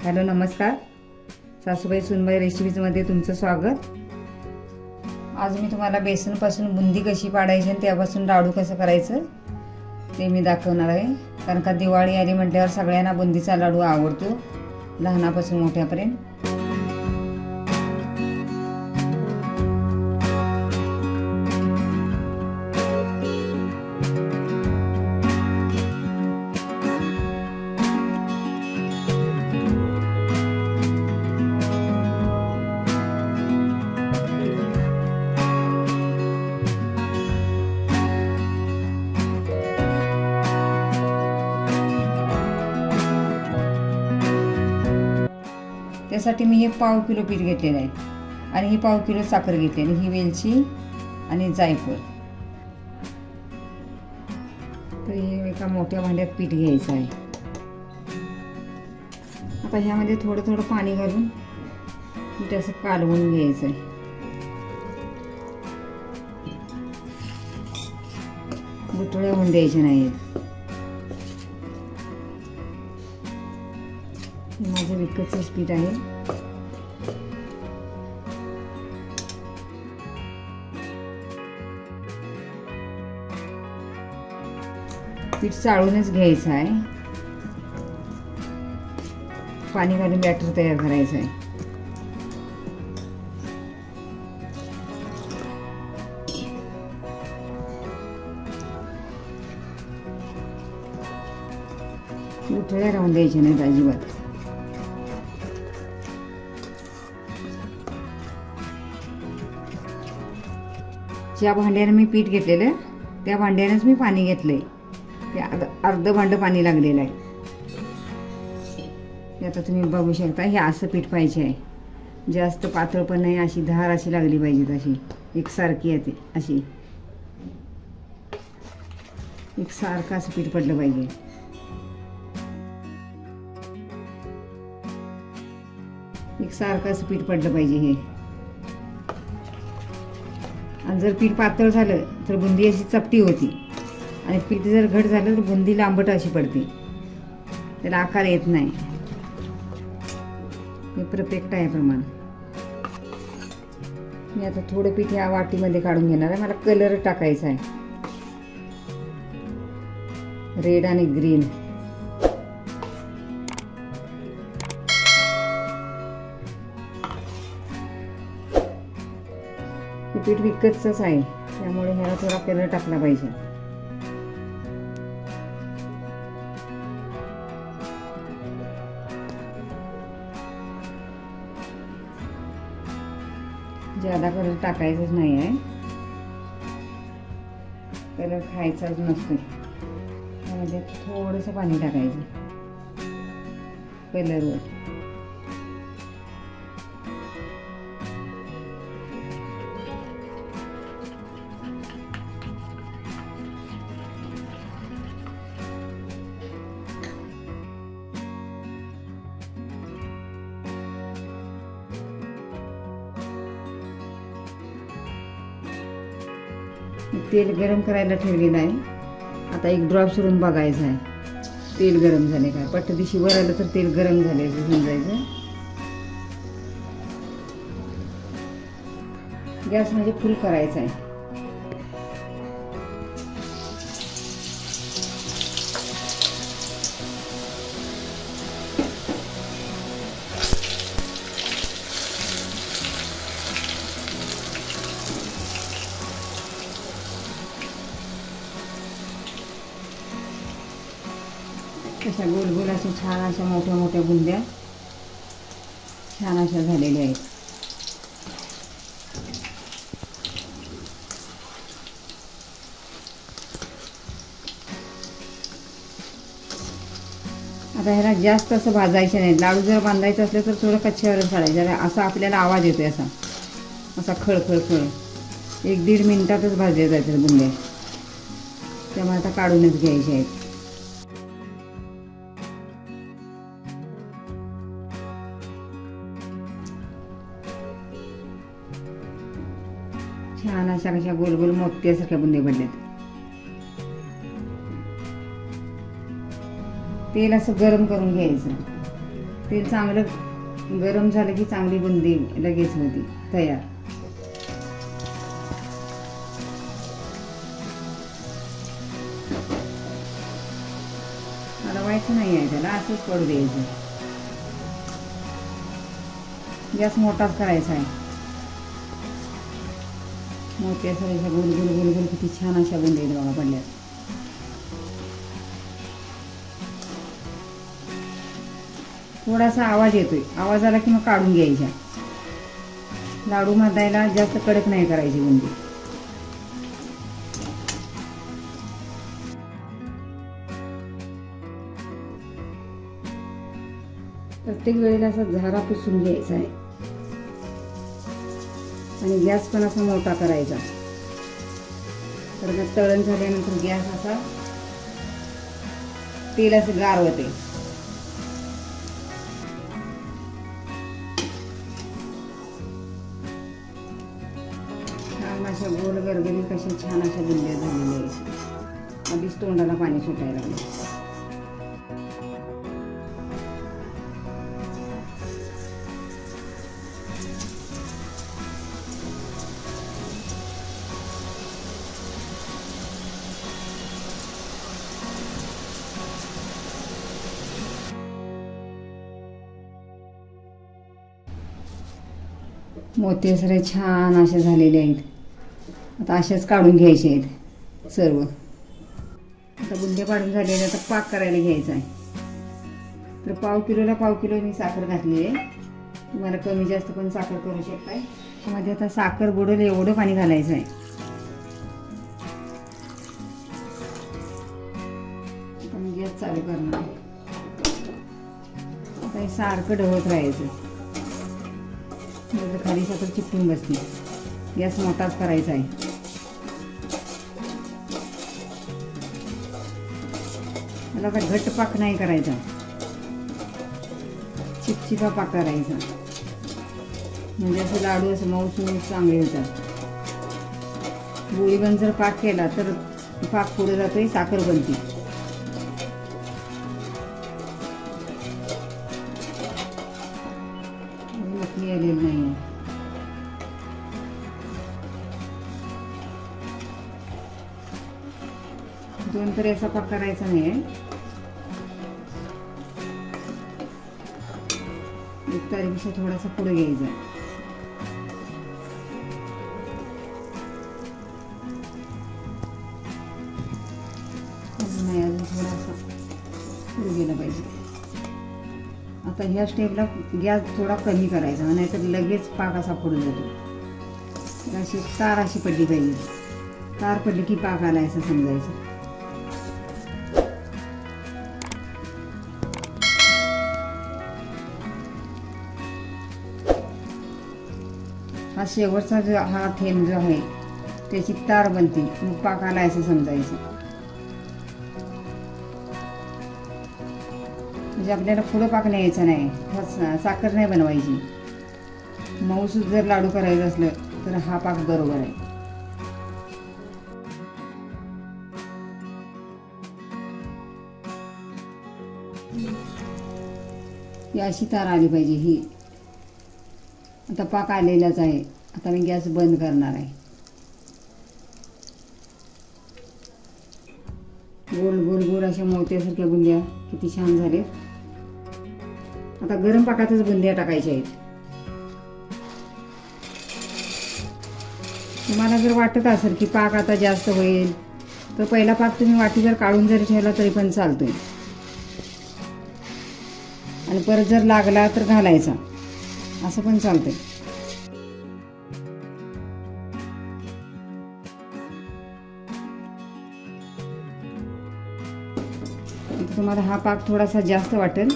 Hello नमस्कार, सासूबाई सुनबाई रेसिपीजमध्ये तुमचं स्वागत. आज मी तुम्हाला बेसनपासून बुंदी कशी पाडायची आणि त्यापासून लाडू कसं करायचं ते मी दाखवणार आहे. कारण का दिवाळी आली म्हटल्यावर सगळ्यांना बुंदीचा लाडू आवडतो, लहानापासून मोठ्यापर्यंत. त्यासाठी मी हे पाव किलो पीठ घेतलेलं आहे आणि ही पाव किलो साखर घेतलेली, ही वेलची आणि जायफळ. तर हे एका मोठ्या भांड्यात पीठ घ्यायचं आहे. आता ह्यामध्ये थोडं थोडं पाणी घालून पीठ असं कालवून घ्यायचं आहे. गुठळ्या होऊन द्यायच्या नाहीत. माझं विकतच पीठ आहे. पीठ चाळूनच घ्यायचं आहे. पाणी घालून बॅटर तयार करायचं आहे. गुठळ्या राहून द्यायच्या नाहीत अजिबात. ज्या भांड्याने मी पीठ घेतलेलं त्या भांड्यानेच मी पाणी घेतलंय. ते अर्ध भांडं पाणी लागलेलं आहे. आता तुम्ही बघू शकता, हे असं पीठ पाहिजे आहे. जास्त पातळ पण नाही, अशी धार अशी लागली पाहिजे, अशी एकसारखी येते. अशी एकसारखं असं पीठ पडलं पाहिजे. एकसारखं असं पीठ पडलं पाहिजे हे. आणि जर पीठ पातळ झालं तर बुंदी अशी चपटी होती, आणि पीठ जर घट झालं तर बुंदी लांबट अशी पडते, त्याला आकार येत नाही. हे परफेक्ट आहे प्रमाण. मी आता थोडं पीठ या वाटीमध्ये काढून घेणार आहे. मला कलर टाकायचा आहे, रेड आणि ग्रीन. हे पीठ विकतच आहे, त्यामुळे ह्याला थोडा कलर टाकला पाहिजे. ज्यादा कलर टाकायचंच नाही आहे, कलर खायचाच नसतो. त्यामध्ये थोडंसं पाणी टाकायचं कलरवर. तेल गरम करायला ठेवलेलं आहे. आता एक ड्रॉप सोडून बघायचं आहे तेल गरम झाले का. पटदिशी वर आलं तर तेल गरम झाले असं समजायचं. गॅस म्हणजे फुल करायचा आहे. अशा गोल गोल अशा छान अशा मोठ्या मोठ्या बुंद्या छान अशा झालेल्या आहेत. आता ह्याला जास्त असं भाजायचं नाही. लाडू जर बांधायचं असलं तर थोडं कच्च्यावर काढायचं. असा आपल्याला आवाज येतोय असा असा खळखळ खळ. 1-1.5 मिनिटातच भाजल्या जायचं बुंद्या. त्यामुळे आता काढूनच घ्यायच्या आहेत. छान अशा कशा गोल गोल मोत्यासारख्या बुंदी पडल्यात. तेल असं गरम करून घ्यायचं. तेल चांगलं गरम झालं की चांगली बुंदी लगेच होती तयार. हलवायचं नाही आहे त्याला, असंच पडू द्यायचं. गॅस मोठाच करायचा आहे. मोठ्या सगळ्या गोल गोल गोल गोल किती छान अशा बुंदी आहेत बघा पडल्या. थोडासा आवाज येतोय, आवाज आला की मग काढून घ्यायच्या. लाडू मधायला जास्त कडक नाही करायची बुंदी. प्रत्येक वेळेला असा झारा पुसून घ्यायचा आहे आणि गॅस पण असा मोठा करायचा. तर मग तळण झाल्यानंतर गॅस असा तेल असं गार होते. छान अशा गोल गरगरीत कशा छान अशा बुंद्या झालेल्या आहेत. आधीच तोंडाला पाणी सुटायला लागलं. मोती सगळे छान असे झालेले आहेत. आता असेच काढून घ्यायचे आहेत सर्व. आता बुंदे काढून झालेले, आता पाक करायला घ्यायचा आहे. तर पाव किलो मी साखर घातली आहे. तुम्हाला कमी जास्त पण साखर करू शकताय. त्यामध्ये आता साखर बुडेल एवढं पाणी घालायचं आहे. आता मी गॅस चालू करणार. आता हे सारखं ढवळत राहायचं. खाली साखर चिपटून बसते. गॅस मोठाच करायचा आहे. मला आता घट्ट पाक नाही करायचा, चिपचिपा पाक करायचा. म्हणजे असं लाडू असं मऊसूद चांगले होतात. गोळी बन जर पाक केला तर पाक पुढे जातोय, साखर बनते. आलेलं नाही. दोन तरी असा पाक करायचा नाही. एक तारीपेक्षा थोडासा पुढे घ्यायचा. नाही, अजून थोडासा पुढे गेला पाहिजे. आता ह्या स्टेपला गॅस थोडा कमी करायचा, नाहीतर लगेच पाक असा पुढे जातो. अशी तार अशी पडली पाहिजे. तार पडली की पाक आला असं समजायचं. हा शेवटचा जो हा थेंब जो आहे त्याची तार बनते, मग पाक आला असं समजायचं. म्हणजे आपल्याला पुढं पाक न्यायचा नाही, साखर नाही बनवायची. मऊसूद जर लाडू करायचं असलं तर हा पाक बरोबर आहे. ही अशी तार आली पाहिजे ही. आता पाक आलेलाच आहे. आता मी गॅस बंद करणार आहे. गोल गोल गोल अशा मोत्यासारख्या बुंद्या किती छान झाले. आता गरम पाकातच बुंद्या टाकायच्या आहेत. तुम्हाला जर वाटत असेल की पाक आता जास्त होईल तर पहिला पाक तुम्ही वाटीवर काढून जरी ठेवला तरी पण चालतोय. आणि परत जर लागला तर घालायचा, असं पण चालतंय. तुम्हाला हा पाक थोडासा जास्त वाटेल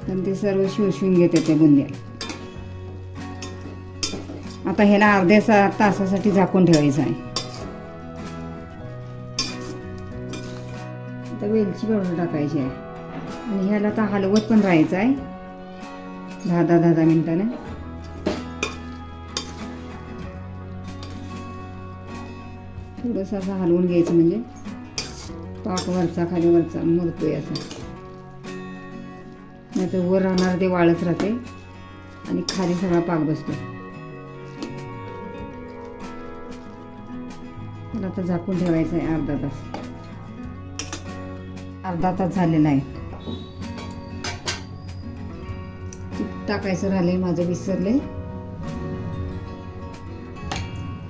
पण ते सर्व शोषून घेते ते बुंद्या. आता ह्याला अर्ध्या तासासाठी झाकून ठेवायचं आहे. आता वेलची पावडर टाकायची आहे आणि ह्याला आता हलवत पण राहायचं आहे 10 मिनिटानं. थोडंसं असं हलवून घ्यायचं म्हणजे पाक वरचा खाली वरचा मुरतोय असं. नाही तर वर राहणार ते वाळच राहते आणि खाली सगळा पाक बसतो. मला आता झाकून ठेवायचं आहे अर्धा तास. अर्धा तास झालेला आहे. तूप टाकायचं राहिले माझं, विसरले.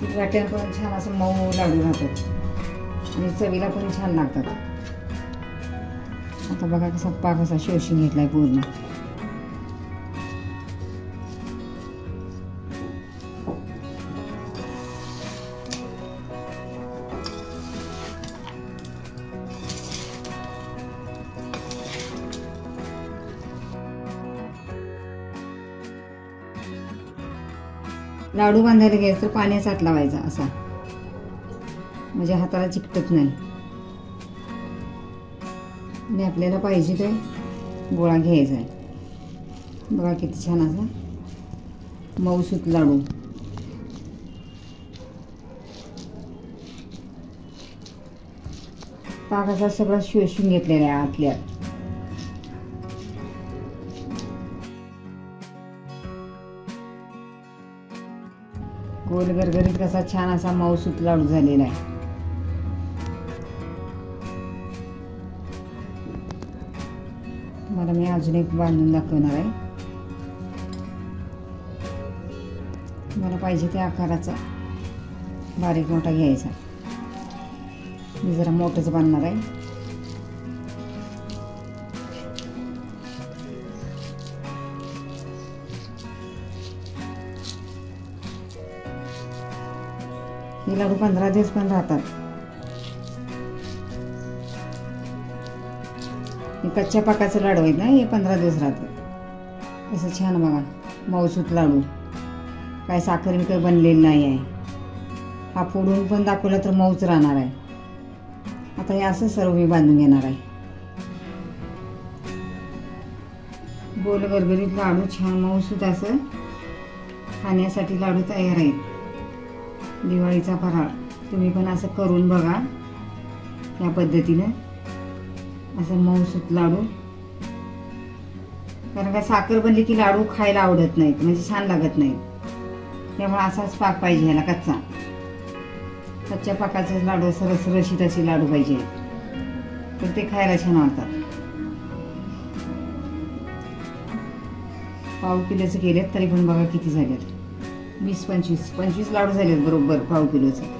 तूप वाट्यानं पण छान असं मऊ लाडू राहतात आणि चवीला पण छान लागतात. आता बघा कसा पाक असा शोषून घेतलाय पूर्ण. लाडू बांधायला घ्यायचं तर पाण्याचा हात लावायचा असा, म्हणजे हाताला चिकटत नाही. आणि आपल्याला पाहिजे ते गोळा घ्यायचा आहे. बघा किती छान असा मऊसूत लाडू. पाक असा सगळा शोषून घेतलेला आहे आतल्या. गोल गरगरीत कसा छान असा मऊसूत लाडू झालेला आहे. तुम्हाला मी अजून एक बांधून दाखवणार आहे. तुम्हाला पाहिजे त्या आकाराचा बारीक मोठा घ्यायचा. मी जरा मोठंच बांधणार आहे. हे लाडू 15 दिवस पण राहतात. हे कच्च्या पाकाचं लाडू आहेत ना, हे 15 दिवस राहतात. असं छान बघा मऊसूत लाडू, काय साखर विकर बनलेली नाही आहे. हा फोडून पण दाखवला तर मऊच राहणार आहे. आता हे असं सर्व मी बांधून घेणार आहे. गोल गरगरीत लाडू छान मऊसूत असं खाण्यासाठी लाडू तयार आहेत. दिवाळीचा फराळ तुम्ही पण असं करून बघा. या पद्धतीनं असं मऊसूत लाडू, कारण का साखर बनली की लाडू खायला आवडत नाहीत, म्हणजे छान लागत नाही. त्यामुळे असाच पाक पाहिजे ह्याला, कच्च्या पाकाचे लाडू, रसरशीत असे लाडू पाहिजे तर ते खायला छान वाटतात. पाव किलोचं केलेत तरी पण बघा किती झालेत. 20-25 लाडू झालेत बरोबर पाव किलोचे.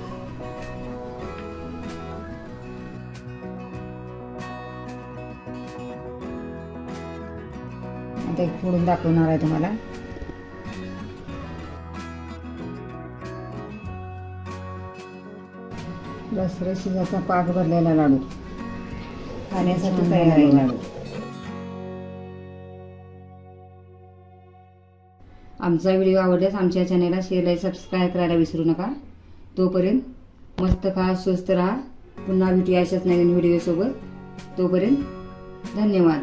आता एक फोडून दाखवणार आहे तुम्हाला. रसरशीचा पाक भरलेला लाडू खाण्यासाठी तयार आहे लाडू. आमचा व्हिडिओ आवडल्यास आमच्या चॅनलला शेअर, लाईक, सबस्क्राईब करायला विसरू नका. तोपर्यंत मस्त खा, स्वस्त राहा. पुन्हा भेटूया अशाच नवीन व्हिडिओ सोबत. तोपर्यंत धन्यवाद.